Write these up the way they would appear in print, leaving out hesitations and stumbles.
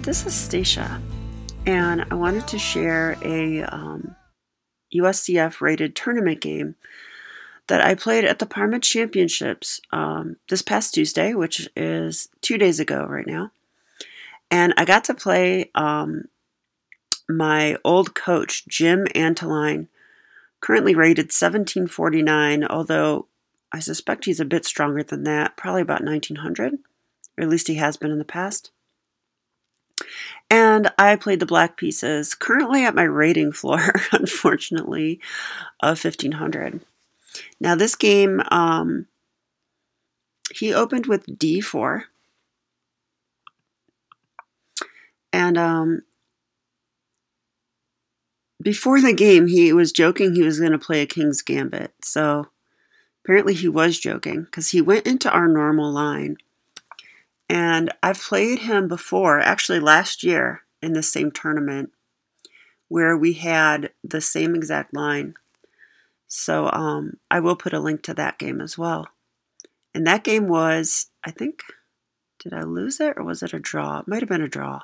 This is Stacia, and I wanted to share a USCF rated tournament game that I played at the Parma Championships this past Tuesday, which is 2 days ago right now. And I got to play my old coach, Jim Antoline, currently rated 1749, although I suspect he's a bit stronger than that, probably about 1900, or at least he has been in the past. And I played the black pieces, currently at my rating floor, unfortunately, of 1500. Now this game, he opened with d4, and before the game he was joking he was going to play a King's Gambit, so apparently he was joking because he went into our normal line. And I've played him before, actually last year in the same tournament, where we had the same exact line. So I will put a link to that game as well. And that game was, I think, did I lose it or was it a draw? It might have been a draw.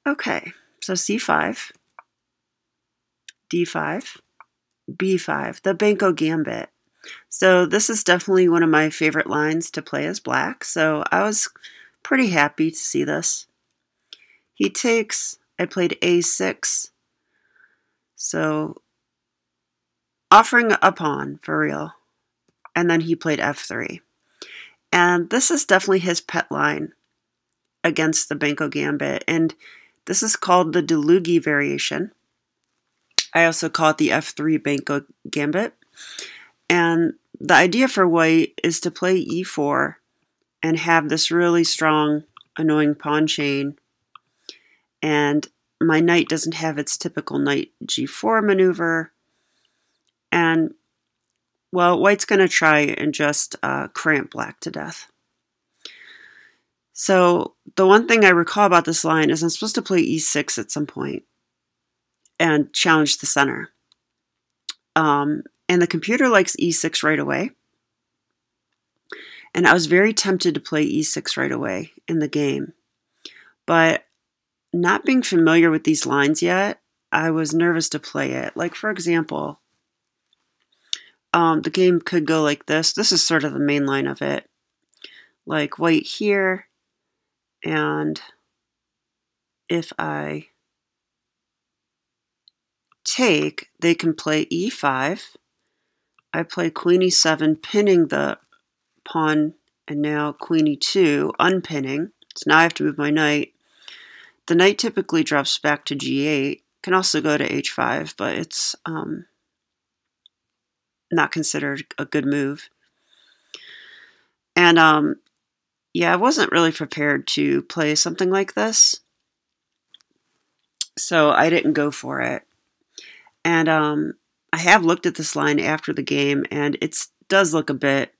Okay, so c5, d5, b5, the Benko Gambit. So this is definitely one of my favorite lines to play as black, so I was pretty happy to see this. He takes, I played a6, so offering a pawn for real, and then he played f3. And this is definitely his pet line against the Benko Gambit, and this is called the Dlugy Variation. I also call it the f3 Benko Gambit. And the idea for white is to play e4 and have this really strong, annoying pawn chain. And my knight doesn't have its typical knight g4 maneuver. And, well, white's going to try and just cramp black to death. So the one thing I recall about this line is I'm supposed to play e6 at some point and challenge the center. And the computer likes e6 right away. And I was very tempted to play e6 right away in the game. But not being familiar with these lines yet, I was nervous to play it. Like, for example, the game could go like this. This is sort of the main line of it. Like white here, and if I take, they can play e5. I play queen e7, pinning the pawn, and now queen e2, unpinning. So now I have to move my knight. The knight typically drops back to g8. Can also go to h5, but it's not considered a good move. And yeah, I wasn't really prepared to play something like this, so I didn't go for it. And I have looked at this line after the game, and it does look a bit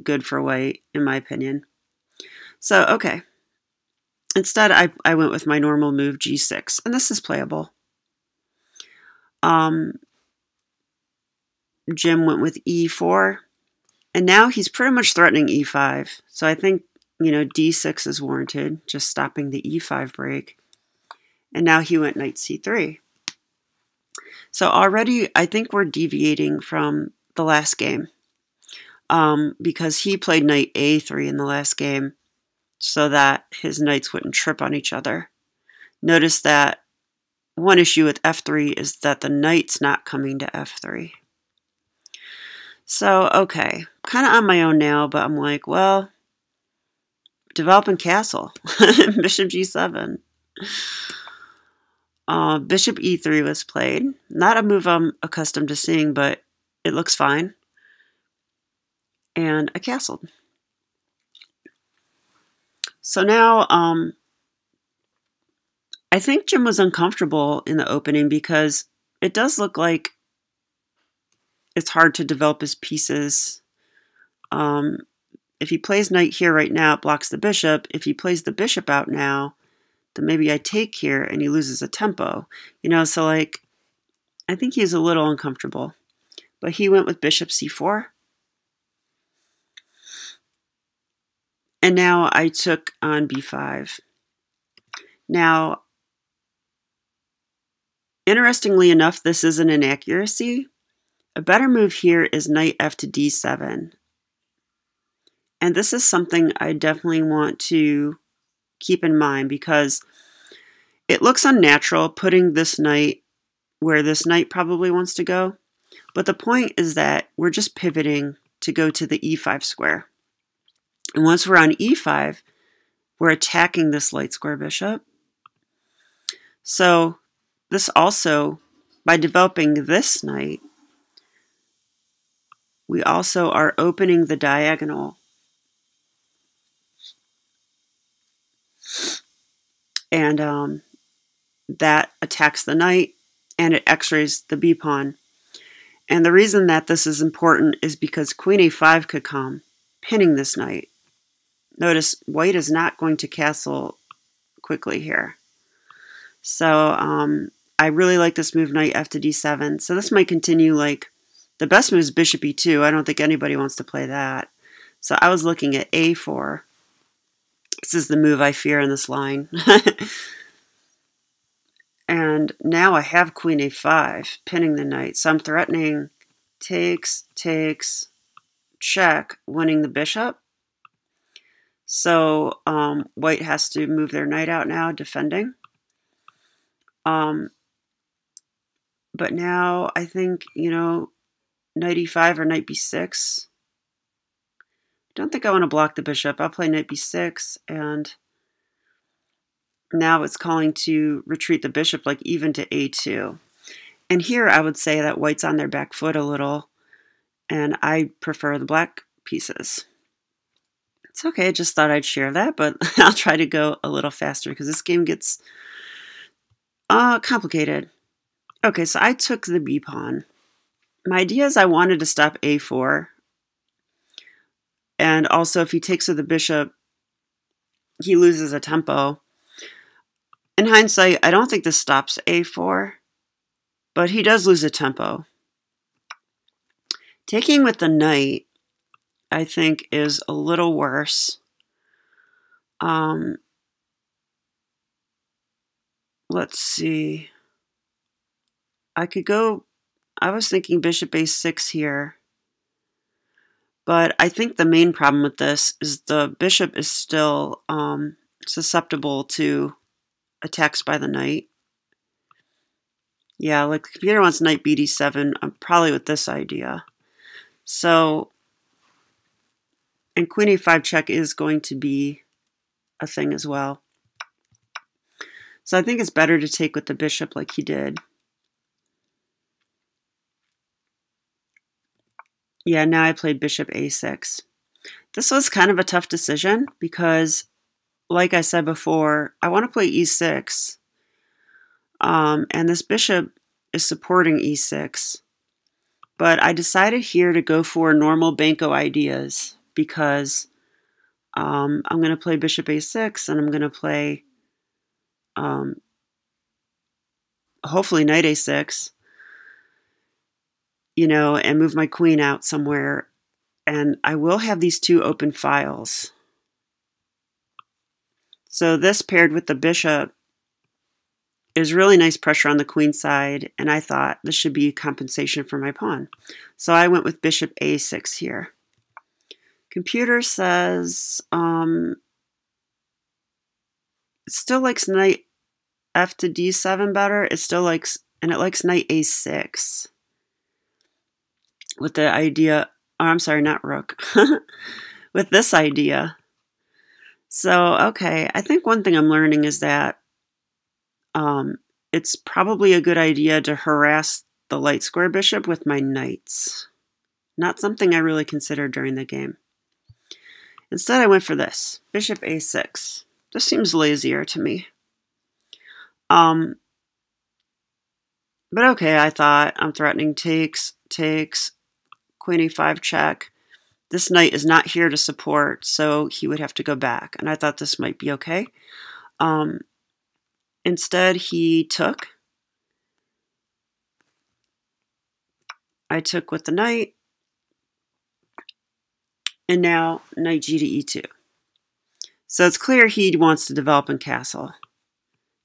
good for white, in my opinion. So, okay. Instead, I went with my normal move, g6, and this is playable. Jim went with e4, and now he's pretty much threatening e5. So I think, you know, d6 is warranted, just stopping the e5 break. And now he went knight c3. So already, I think we're deviating from the last game because he played knight a3 in the last game so that his knights wouldn't trip on each other. Notice that one issue with f3 is that the knight's not coming to f3. So, okay, kind of on my own now, but I'm like, well, developing castle, bishop g7. Bishop e3 was played. Not a move I'm accustomed to seeing, but it looks fine. And I castled. So now, I think Jim was uncomfortable in the opening because it does look like it's hard to develop his pieces. If he plays knight here right now, it blocks the bishop. If he plays the bishop out now, then maybe I take here and he loses a tempo. You know, so like, I think he's a little uncomfortable. But he went with bishop c4. And now I took on b5. Now, interestingly enough, this is an inaccuracy. A better move here is knight f to d7. And this is something I definitely want to keep in mind because it looks unnatural putting this knight where this knight probably wants to go. But the point is that we're just pivoting to go to the e5 square. And once we're on e5, we're attacking this light square bishop. So this also, by developing this knight, we also are opening the diagonal. And that attacks the knight, and it x-rays the b-pawn. And the reason that this is important is because queen a5 could come, pinning this knight. Notice white is not going to castle quickly here. So I really like this move, knight f to d7. So this might continue. Like, the best move is bishop e2. I don't think anybody wants to play that. So I was looking at a4. This is the move I fear in this line. And now I have queen a5, pinning the knight. So I'm threatening takes, check, winning the bishop. So white has to move their knight out now, defending. But now I think, knight e5 or knight b6. I don't think I want to block the bishop. I'll play knight b6, and now it's calling to retreat the bishop, like even to a2. And here I would say that white's on their back foot a little, and I prefer the black pieces. It's okay, I just thought I'd share that, but I'll try to go a little faster because this game gets complicated. Okay, so I took the b-pawn. My idea is I wanted to stop a4. And also, if he takes with the bishop, he loses a tempo. In hindsight, I don't think this stops a4, but he does lose a tempo. Taking with the knight, I think, is a little worse. Let's see. I was thinking bishop a6 here. But I think the main problem with this is the bishop is still susceptible to attacks by the knight. Yeah, like the computer wants knight bd7. I'm probably with this idea. So, and queen a5 check is going to be a thing as well. So I think it's better to take with the bishop like he did. Yeah, now I played bishop a6. This was kind of a tough decision because, like I said before, I want to play e6. And this bishop is supporting e6. But I decided here to go for normal Benko ideas because I'm going to play bishop a6 and I'm going to play hopefully knight a6, and move my queen out somewhere. And I will have these two open files. So this paired with the bishop is really nice pressure on the queen side, and I thought this should be compensation for my pawn. So I went with bishop a6 here. Computer says it still likes knight f to d7 better. It still likes, and it likes knight a6 with the idea, I'm sorry, not rook, with this idea. So, okay, I think one thing I'm learning is that it's probably a good idea to harass the light square bishop with my knights. Not something I really considered during the game. Instead, I went for this, bishop a6. This seems lazier to me. But okay, I thought I'm threatening takes, queen e5 check. This knight is not here to support, so he would have to go back. And I thought this might be okay. Instead, he took. I took with the knight. And now knight g to e2. So it's clear he wants to develop in castle.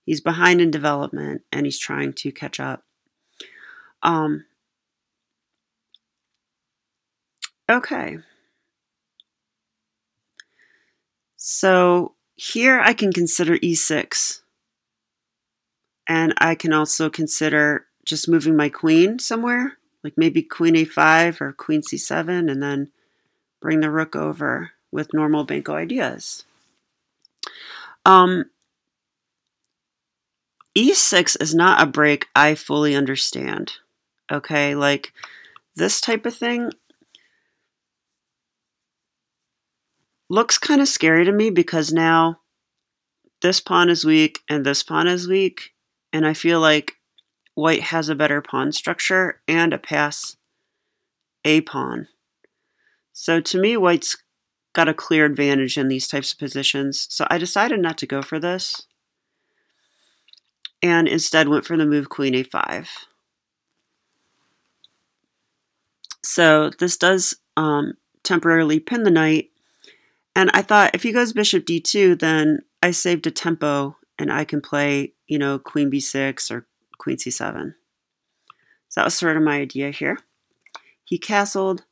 He's behind in development, and he's trying to catch up. Okay. So here I can consider e6. And I can also consider just moving my queen somewhere, like maybe queen a5 or queen c7, and then bring the rook over with normal Benko ideas. E6 is not a break I fully understand. Okay, like this type of thing looks kind of scary to me because now this pawn is weak and this pawn is weak, and I feel like white has a better pawn structure and a pass a pawn. So to me, white's got a clear advantage in these types of positions. So I decided not to go for this and instead went for the move queen a5. So this does temporarily pin the knight. And I thought if he goes bishop d2, then I saved a tempo and I can play, you know, queen b6 or queen c7. So that was sort of my idea here. He castled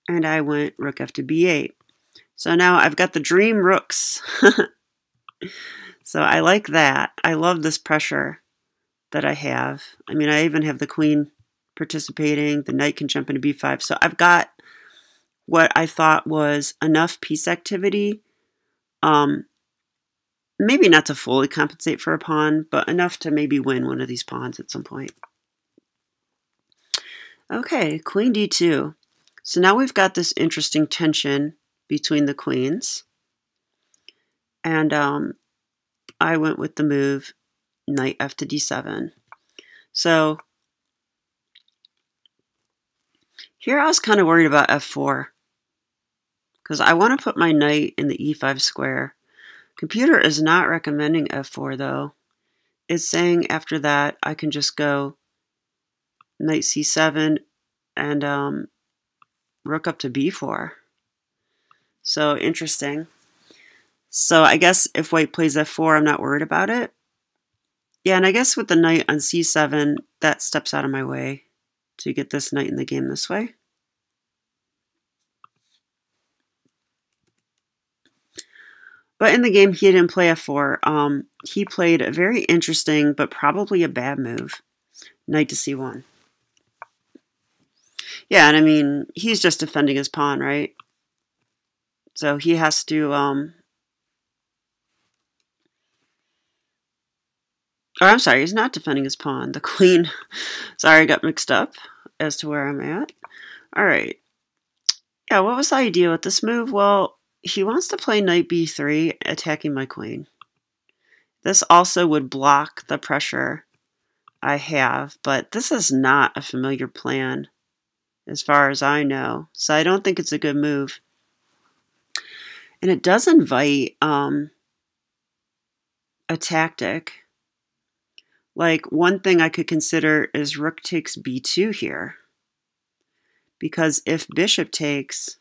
and I went rook f to b8. So now I've got the dream rooks. So I like that. I love this pressure that I have. I mean, I even have the queen participating. The knight can jump into b5. So I've got what I thought was enough piece activity. Maybe not to fully compensate for a pawn, but enough to maybe win one of these pawns at some point. Okay, queen d2. So now we've got this interesting tension between the queens. And I went with the move knight f to d7. So here I was kind of worried about f4 because I want to put my knight in the e5 square. Computer is not recommending f4 though. It's saying after that I can just go knight c7 and rook up to b4. So interesting. So I guess if white plays f4, I'm not worried about it. Yeah, and I guess with the knight on c7, that steps out of my way to get this knight in the game this way. But in the game, he didn't play f4. He played a very interesting, but probably a bad move, knight to c1. Yeah, and I mean, he's just defending his pawn, right? So he has to... or I'm sorry, he's not defending his pawn. The queen... Sorry, I got mixed up as to where I'm at. All right. Yeah, what was the idea with this move? Well, he wants to play knight b3, attacking my queen. This also would block the pressure I have, but this is not a familiar plan as far as I know. So I don't think it's a good move. And it does invite a tactic. Like, one thing I could consider is rook takes b2 here. Because if bishop takes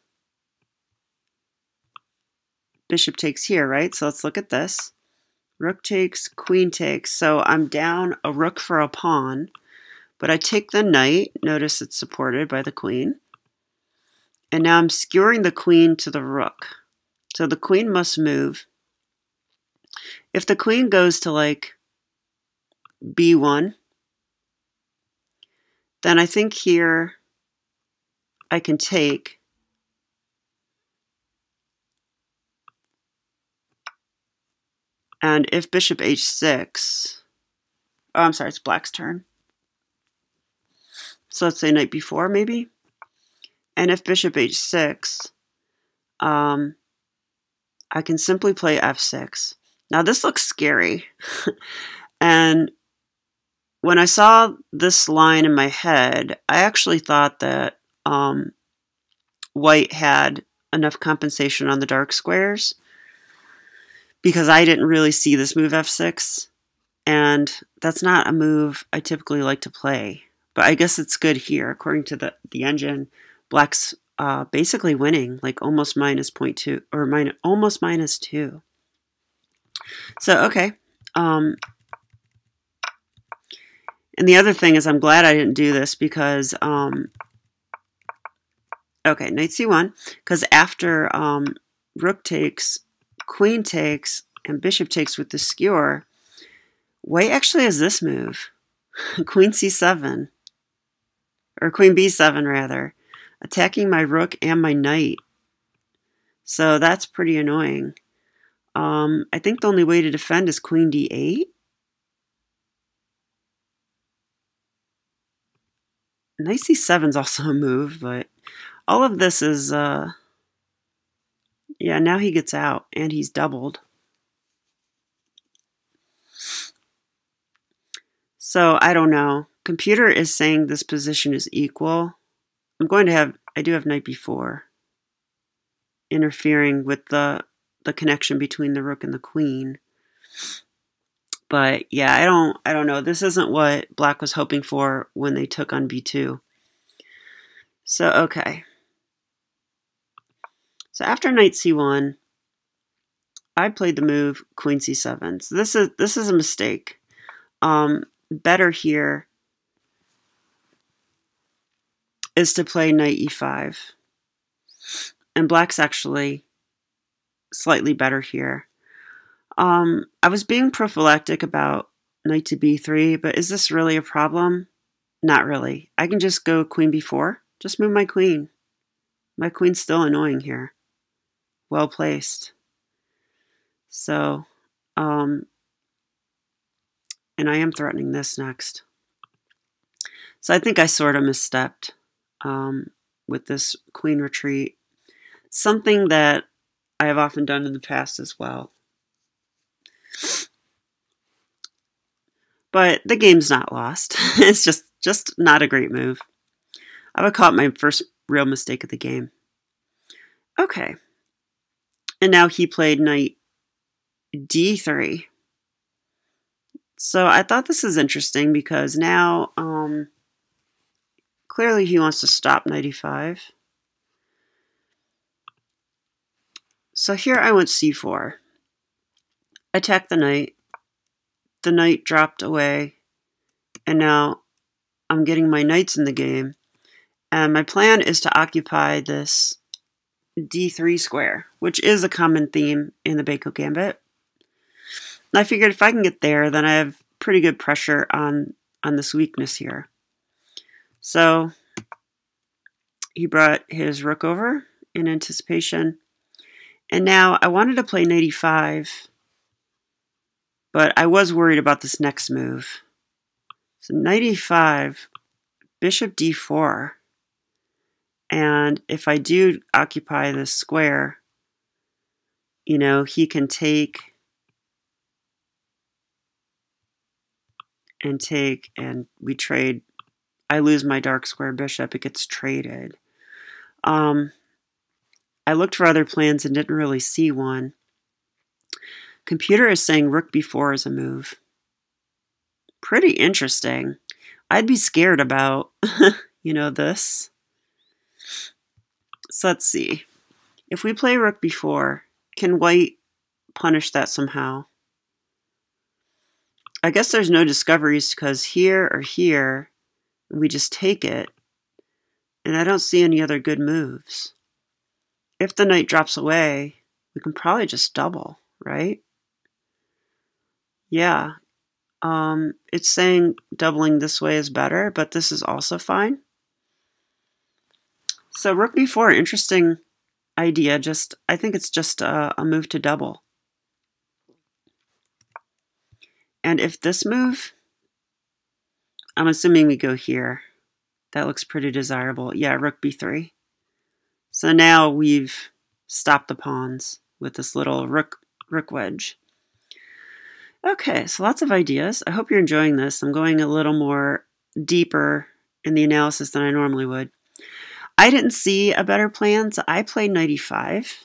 here, right? So let's look at this. Rook takes, queen takes. So I'm down a rook for a pawn, but I take the knight. Notice it's supported by the queen. And now I'm skewering the queen to the rook. So the queen must move. If the queen goes to like b1, then I think here I can take. And if bishop h6, oh, I'm sorry, it's black's turn. So let's say knight b4 maybe. And if bishop h6, I can simply play f6. Now this looks scary. And when I saw this line in my head, I actually thought that white had enough compensation on the dark squares, because I didn't really see this move f6, and that's not a move I typically like to play. But I guess it's good here. According to the engine, black's basically winning, like almost minus 0.2, or almost minus 2. So, okay. And the other thing is I'm glad I didn't do this because, okay, knight c1, because after rook takes, queen takes, and bishop takes with the skewer, white actually has this move, queen c7, or queen b7 rather, attacking my rook and my knight. So that's pretty annoying. I think the only way to defend is queen d8. Knight c7 is also a move, but all of this is, yeah, now he gets out, and he's doubled. So, I don't know. Computer is saying this position is equal. I do have knight b4, interfering with the connection between the rook and the queen. But, yeah, I don't know. This isn't what black was hoping for when they took on b2. So, okay. So after knight c1, I played the move queen c7. So this is a mistake. Better here is to play knight e5. And black's actually slightly better here. I was being prophylactic about knight to b3, but is this really a problem? Not really. I can just go queen b4. Just move my queen. My queen's still annoying here. Well placed. So, and I am threatening this next. So I think I sort of misstepped with this queen retreat. Something that I have often done in the past as well. But the game's not lost. It's just not a great move. I would call it my first real mistake of the game. Okay. And now he played knight d3. So I thought this is interesting because now clearly he wants to stop knight e5. So here I went c4. Attack the knight. The knight dropped away. And now I'm getting my knights in the game. And my plan is to occupy this d3 square, which is a common theme in the Benko Gambit. And I figured if I can get there, then I have pretty good pressure on this weakness here. So he brought his rook over in anticipation. And now I wanted to play knight e5, but I was worried about this next move. So knight e5, bishop d4. And if I do occupy this square, you know, he can take and we trade. I lose my dark square bishop. It gets traded. I looked for other plans and didn't really see one. Computer is saying rook b4 is a move. Pretty interesting. I'd be scared about, you know, this. So let's see. If we play rook b4, can white punish that somehow? I guess there's no discoveries because here or here, we just take it. And I don't see any other good moves. If the knight drops away, we can probably just double, right? Yeah. It's saying doubling this way is better, but this is also fine. So rook b4, interesting idea. I think it's just a move to double. And if this move, I'm assuming we go here. That looks pretty desirable. Yeah, rook b3. So now we've stopped the pawns with this little rook wedge. Okay, so lots of ideas. I hope you're enjoying this. I'm going a little more deeper in the analysis than I normally would. I didn't see a better plan, so I played knight e5,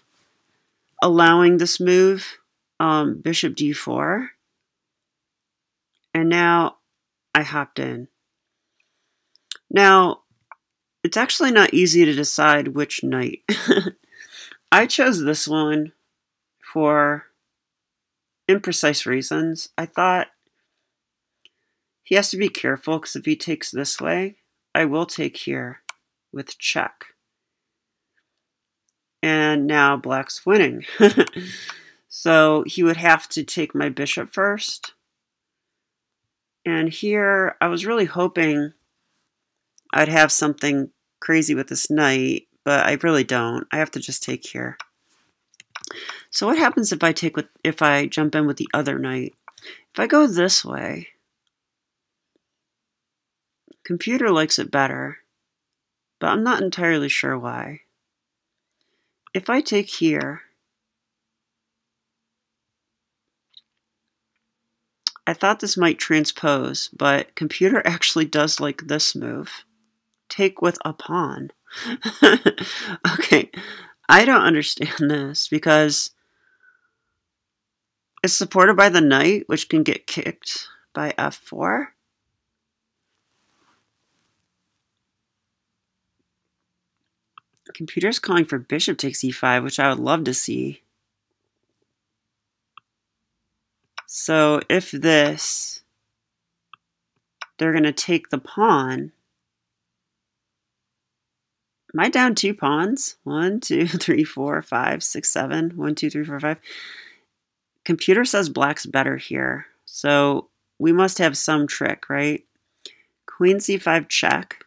allowing this move, bishop d4. And now I hopped in. Now, it's actually not easy to decide which knight. I chose this one for imprecise reasons. I thought he has to be careful because if he takes this way, I will take here with check. And now black's winning. So he would have to take my bishop first. And here I was really hoping I'd have something crazy with this knight, but I really don't. I have to just take here. So what happens if I jump in with the other knight? If I go this way, computer likes it better, but I'm not entirely sure why. If I take here, I thought this might transpose, but computer actually does like this move. Take with a pawn. Okay, I don't understand this because it's supported by the knight, which can get kicked by f4. Computer's calling for bishop takes e5, which I would love to see. So if this, they're going to take the pawn. Am I down 2 pawns? 1, 2, 3, 4, 5, 6, 7. 1, 2, 3, 4, 5. Computer says black's better here. So we must have some trick, right? Queen c5 check.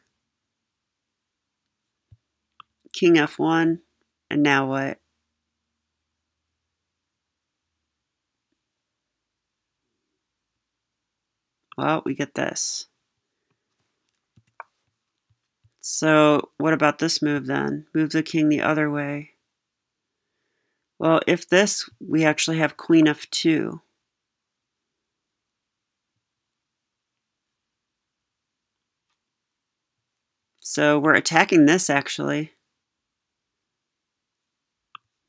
King f1. And now what? Well, we get this. So what about this move then? Move the king the other way. Well, if this, we actually have queen f2. So we're attacking this actually.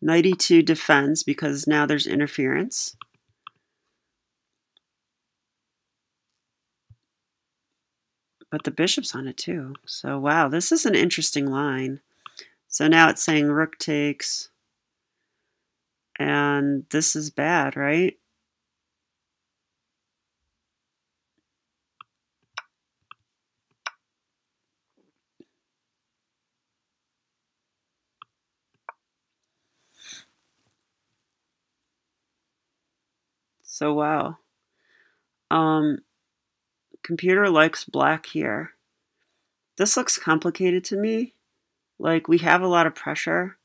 Knight e2 defends because now there's interference. But the bishop's on it too. So wow, this is an interesting line. So now it's saying rook takes. And this is bad, right? So wow. Computer likes black here. This looks complicated to me. Like we have a lot of pressure.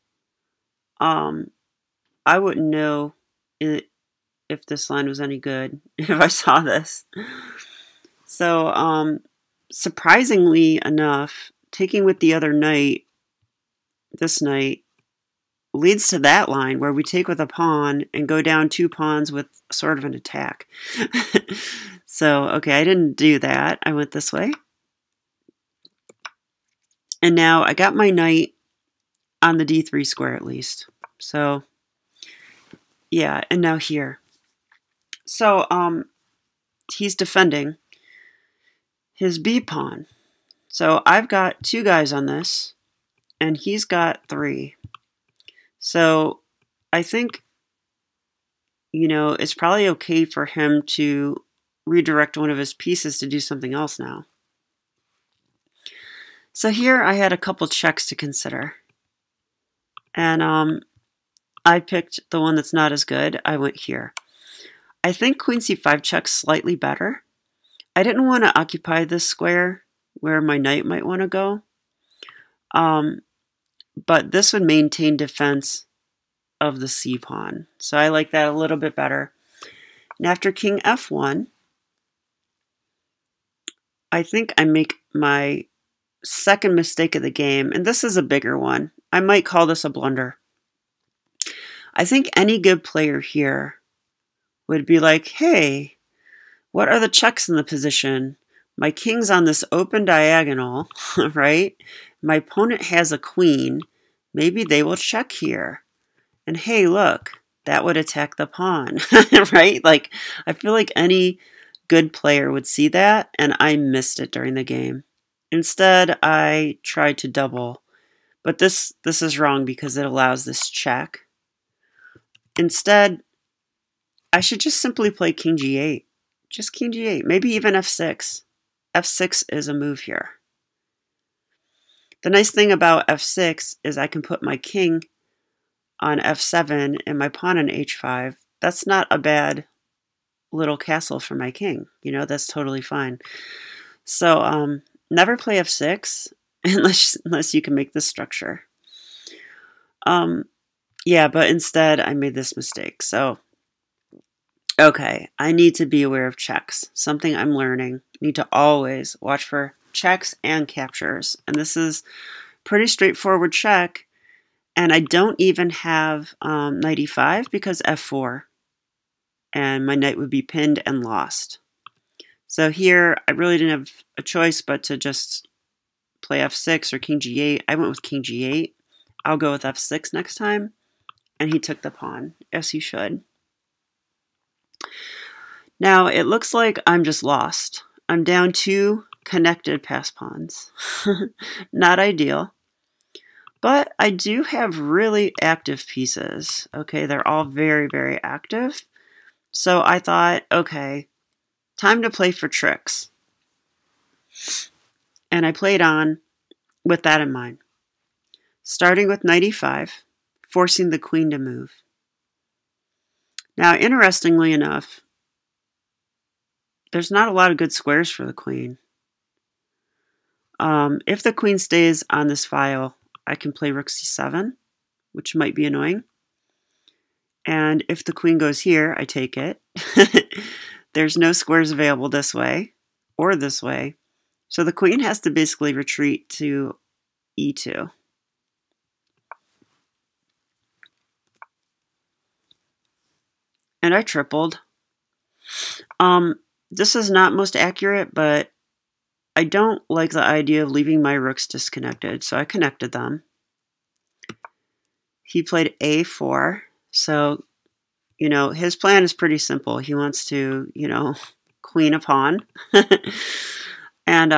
I wouldn't know if this line was any good if I saw this. So surprisingly enough, taking with the other knight, this knight, leads to that line where we take with a pawn and go down 2 pawns with sort of an attack. So, okay, I didn't do that. I went this way. And now I got my knight on the d3 square at least. So, yeah, and now here. So, he's defending his b pawn. So I've got 2 guys on this, and he's got 3. So I think, you know, it's probably okay for him to redirect one of his pieces to do something else now. So here I had a couple checks to consider. And I picked the one that's not as good. I went here. I think queen c5 check's slightly better. I didn't want to occupy this square where my knight might want to go. But this would maintain defense of the c pawn. So I like that a little bit better. And after king f1, I think I make my second mistake of the game, and this is a bigger one. I might call this a blunder. I think any good player here would be like, hey, what are the checks in the position? My king's on this open diagonal, right? My opponent has a queen. Maybe they will check here. And hey, look, that would attack the pawn, right? Like, I feel like any good player would see that, and I missed it during the game. Instead, I tried to double. But this is wrong because it allows this check. Instead, I should just simply play king g8. Just king g8. Maybe even f6. f6 is a move here. The nice thing about f6 is I can put my king on f7 and my pawn on h5. That's not a bad little castle for my king. You know, that's totally fine. So never play f6 unless you can make this structure. Yeah, but instead I made this mistake. So, okay, I need to be aware of checks. Something I'm learning. Need to always watch for checks and captures. And this is pretty straightforward check. And I don't even have knight e5 because f4. And my knight would be pinned and lost. So here, I really didn't have a choice but to just play f6 or king g8. I went with king g8. I'll go with f6 next time. And he took the pawn, as he should. Now, it looks like I'm just lost. I'm down 2 connected pass pawns. Not ideal. But I do have really active pieces. Okay, they're all very, very active. So I thought, okay, time to play for tricks. And I played on with that in mind. Starting with knight e5, forcing the queen to move. Now, interestingly enough, there's not a lot of good squares for the queen. If the queen stays on this file, I can play rook c7, which might be annoying. And if the queen goes here, I take it. There's no squares available this way or this way. So the queen has to basically retreat to e2. And I tripled. This is not most accurate, but I don't like the idea of leaving my rooks disconnected, so I connected them. He played a4, so, you know, his plan is pretty simple. He wants to, you know, queen a pawn. And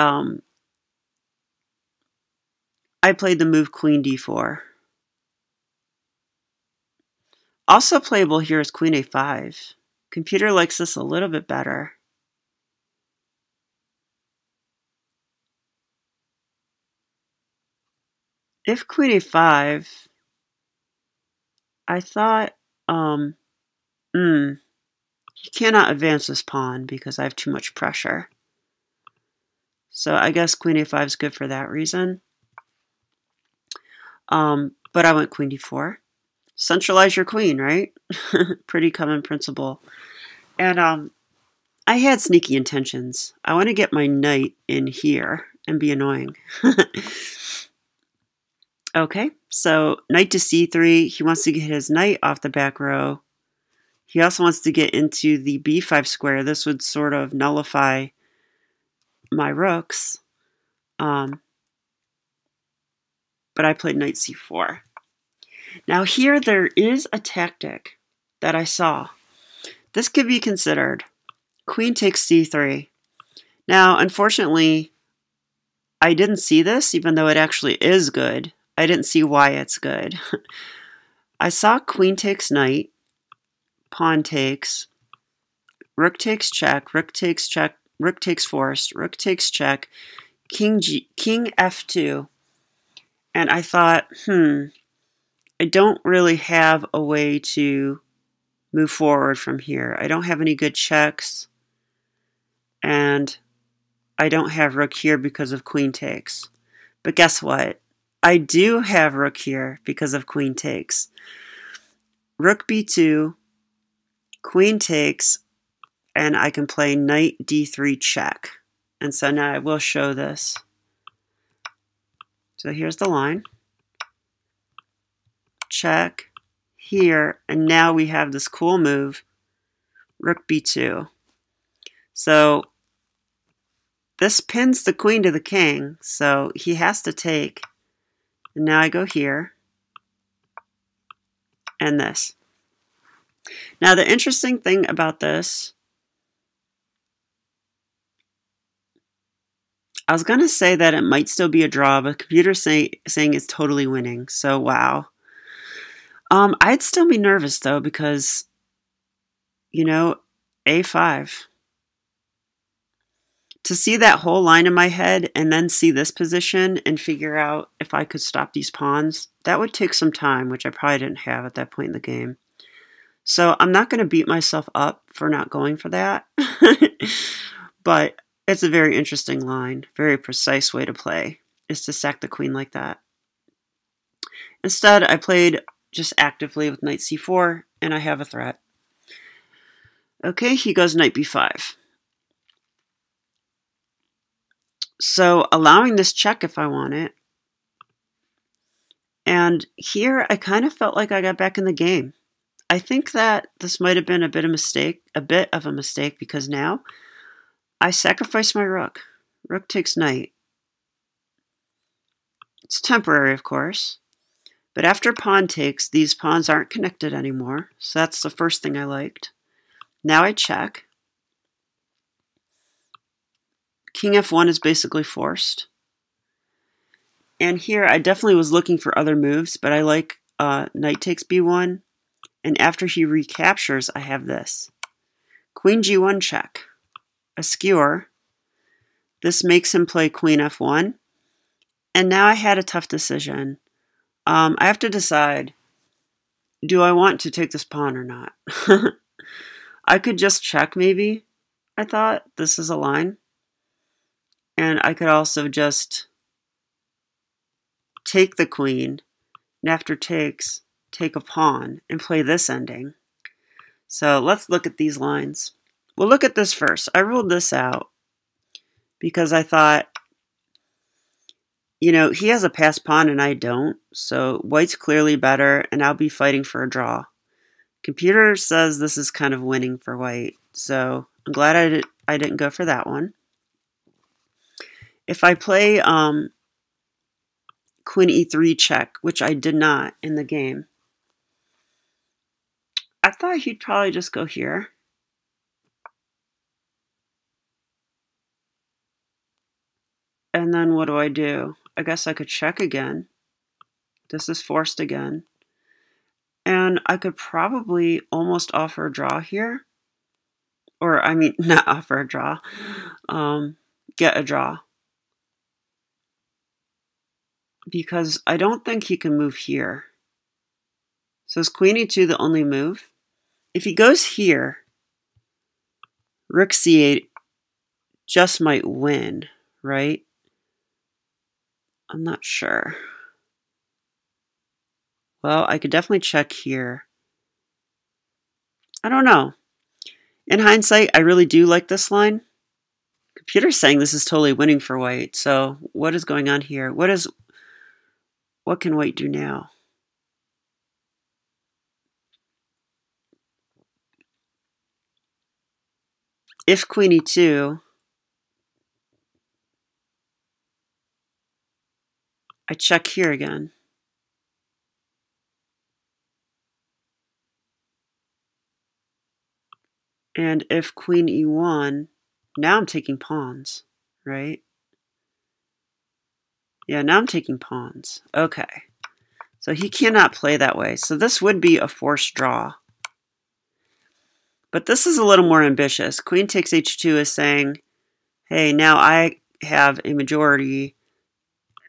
I played the move queen d4. Also playable here is queen a5. Computer likes this a little bit better. If queen a5, I thought, you cannot advance this pawn because I have too much pressure. So I guess queen a5 is good for that reason. But I went queen d4. Centralize your queen, right? Pretty common principle. And I had sneaky intentions. I want to get my knight in here and be annoying. Okay, so knight to c3. He wants to get his knight off the back row. He also wants to get into the b5 square. This would sort of nullify my rooks. But I played knight c4. Now here there is a tactic that I saw. This could be considered. Queen takes c3. Now, unfortunately, I didn't see this, even though it actually is good. I didn't see why it's good. I saw queen takes knight, pawn takes, rook takes check, rook takes check, rook takes forced, rook takes check, king f2. And I thought, I don't really have a way to move forward from here. I don't have any good checks. And I don't have rook here because of queen takes. But guess what? I do have rook here because of queen takes. Rook b2, queen takes, and I can play knight d3 check. And so now I will show this. So here's the line. Check here, and now we have this cool move, rook b2. So this pins the queen to the king, so he has to take. And now I go here, and this. Now the interesting thing about this, I was going to say that it might still be a draw, but the computer's saying it's totally winning, so wow. I'd still be nervous though, because you know, a5. To see that whole line in my head and then see this position and figure out if I could stop these pawns, that would take some time, which I probably didn't have at that point in the game. So I'm not going to beat myself up for not going for that. But it's a very interesting line, very precise way to play, is to sack the queen like that. Instead, I played just actively with knight c4, and I have a threat. Okay, he goes knight b5. So allowing this check if I want it. And here I kind of felt like I got back in the game. I think that this might have been a bit of a mistake because now I sacrifice my rook. Rook takes knight. It's temporary, of course. But after pawn takes, these pawns aren't connected anymore. So that's the first thing I liked. Now I check. King f1 is basically forced. And here I definitely was looking for other moves, but I like knight takes b1. And after he recaptures, I have this. Queen g1 check. A skewer. This makes him play queen f1. And now I had a tough decision. I have to decide, do I want to take this pawn or not? I could just check maybe. I thought this is a line. And I could also just take the queen, and after takes, take a pawn, and play this ending. So let's look at these lines. We'll look at this first. I ruled this out because I thought, you know, he has a passed pawn and I don't, so white's clearly better, and I'll be fighting for a draw. Computer says this is kind of winning for white, so I'm glad I didn't go for that one. If I play queen e3 check, which I did not in the game, I thought he'd probably just go here. And then what do? I guess I could check again. This is forced again. And I could probably almost offer a draw here. Or, I mean, not offer a draw. Get a draw. Because I don't think he can move here. So is queen e2 the only move? If he goes here, rook c8 just might win, right? I'm not sure. Well, I could definitely check here. I don't know. In hindsight, I really do like this line. Computer's saying this is totally winning for white. So what is going on here? What can white do now? If queen e2, I check here again. And if queen e1, now I'm taking pawns, right? Yeah, now I'm taking pawns. Okay. So he cannot play that way. So this would be a forced draw. But this is a little more ambitious. Queen takes h2 is saying, hey, now I have a majority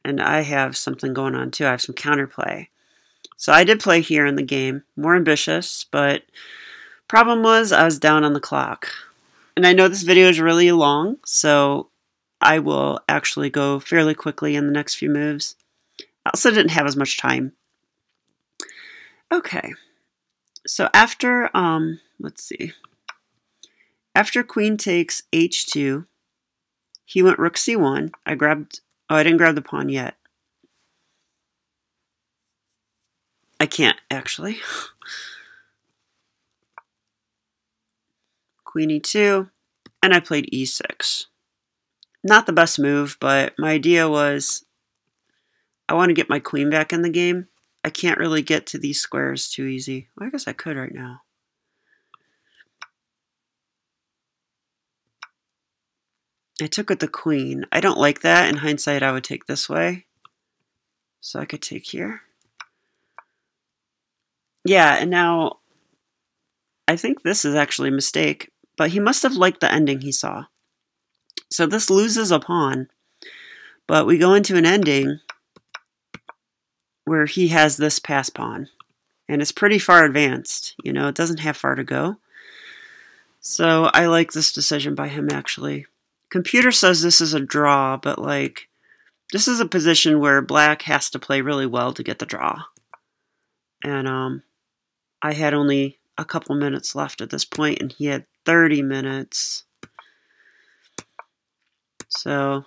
and I have something going on too. I have some counterplay. So I did play here in the game. More ambitious, but problem was I was down on the clock. And I know this video is really long, so I will actually go fairly quickly in the next few moves. I also didn't have as much time. Okay. So after, let's see. After queen takes h2, he went rook c1. I didn't grab the pawn yet. I can't, actually. Queen e2, and I played e6. Not the best move, but my idea was I want to get my queen back in the game. I can't really get to these squares too easy. Well, I guess I could right now. I took with the queen. I don't like that. In hindsight, I would take this way. So I could take here. Yeah, and now I think this is actually a mistake, but he must have liked the ending he saw. So this loses a pawn, but we go into an ending where he has this pass pawn, and it's pretty far advanced. You know, it doesn't have far to go. So I like this decision by him, actually. Computer says this is a draw, but like, this is a position where black has to play really well to get the draw. And I had only a couple minutes left at this point, and he had 30 minutes. So,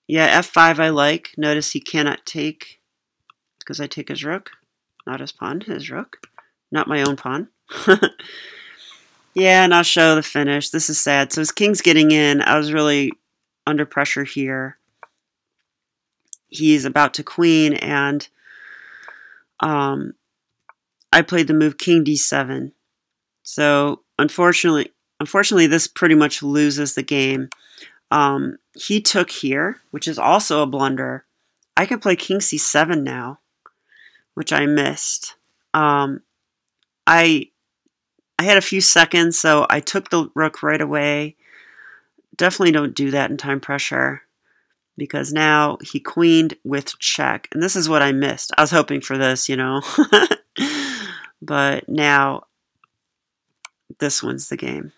yeah, f5 I like. Notice he cannot take, because I take his rook. Not his pawn, his rook. Not my own pawn. Yeah, and I'll show the finish. This is sad. So his king's getting in. I was really under pressure here. He's about to queen, and I played the move king d7. So unfortunately, this pretty much loses the game. He took here, which is also a blunder. I could play king c7 now, which I missed. I had a few seconds, so I took the rook right away. Definitely don't do that in time pressure, because now he queened with check. And this is what I missed. I was hoping for this, you know. But now this wins the game.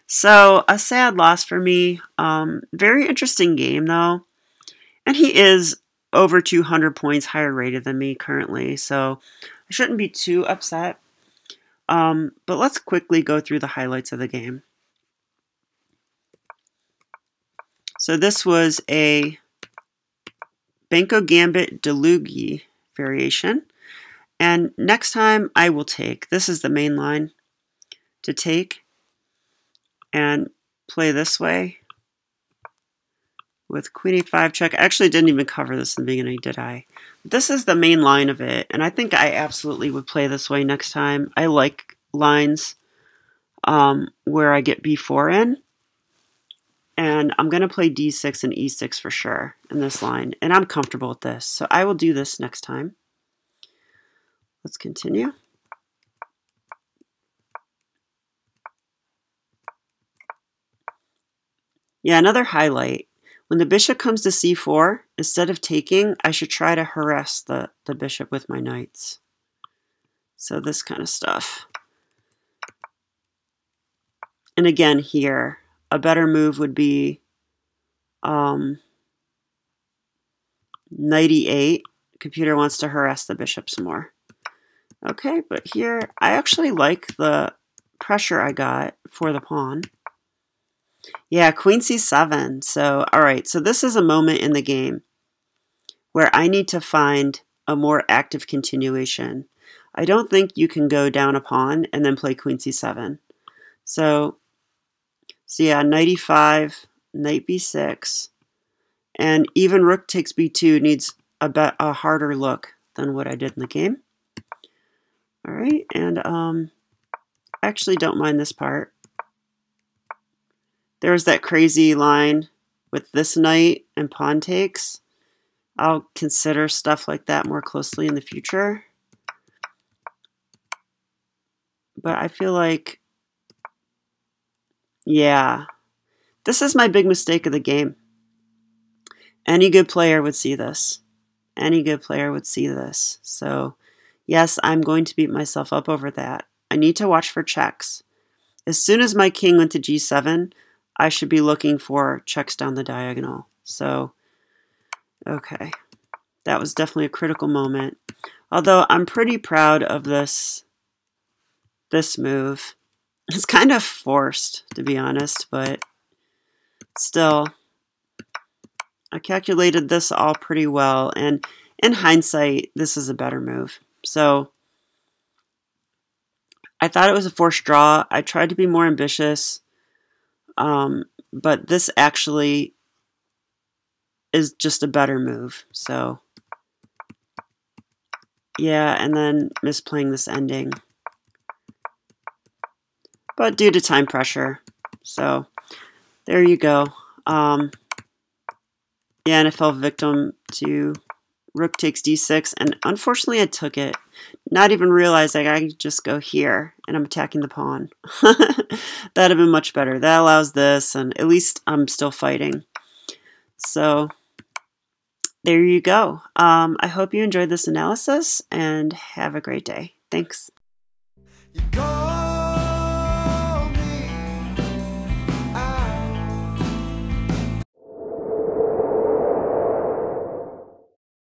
So a sad loss for me. Very interesting game, though. And he is over 200 points higher rated than me currently, so I shouldn't be too upset. But let's quickly go through the highlights of the game. So this was a Benko Gambit Dlugy Variation. And next time I will take, this is the main line, to take and play this way with queen e5 check. I actually didn't even cover this in the beginning, did I? This is the main line of it, and I think I absolutely would play this way next time. I like lines where I get b4 in, and I'm going to play d6 and e6 for sure in this line, and I'm comfortable with this, so I will do this next time. Let's continue. Yeah, another highlight. When the bishop comes to c4, instead of taking, I should try to harass the bishop with my knights. So this kind of stuff. And again here, a better move would be knight e8. Computer wants to harass the bishop some more. Okay, but here, I actually like the pressure I got for the pawn. Yeah, queen c7. So, all right, so this is a moment in the game where I need to find a more active continuation. I don't think you can go down a pawn and then play queen c7. So yeah, knight e5, knight b6, and even rook takes b2 needs a harder look than what I did in the game. All right, and I actually don't mind this part. There's that crazy line with this knight and pawn takes. I'll consider stuff like that more closely in the future. But I feel like, yeah, this is my big mistake of the game. Any good player would see this. Any good player would see this. So, yes, I'm going to beat myself up over that. I need to watch for checks. As soon as my king went to g7, I should be looking for checks down the diagonal. So, okay. That was definitely a critical moment. Although I'm pretty proud of this move. It's kind of forced, to be honest, but still, I calculated this all pretty well, and in hindsight, this is a better move. So I thought it was a forced draw. I tried to be more ambitious, but this actually is just a better move. So yeah, and then misplaying this ending. But due to time pressure. So there you go. Yeah, and I fell victim to rook takes d6, and unfortunately I took it, not even realizing I could just go here, and I'm attacking the pawn. That'd have been much better. That allows this, and at least I'm still fighting. So there you go. I hope you enjoyed this analysis, and have a great day. Thanks.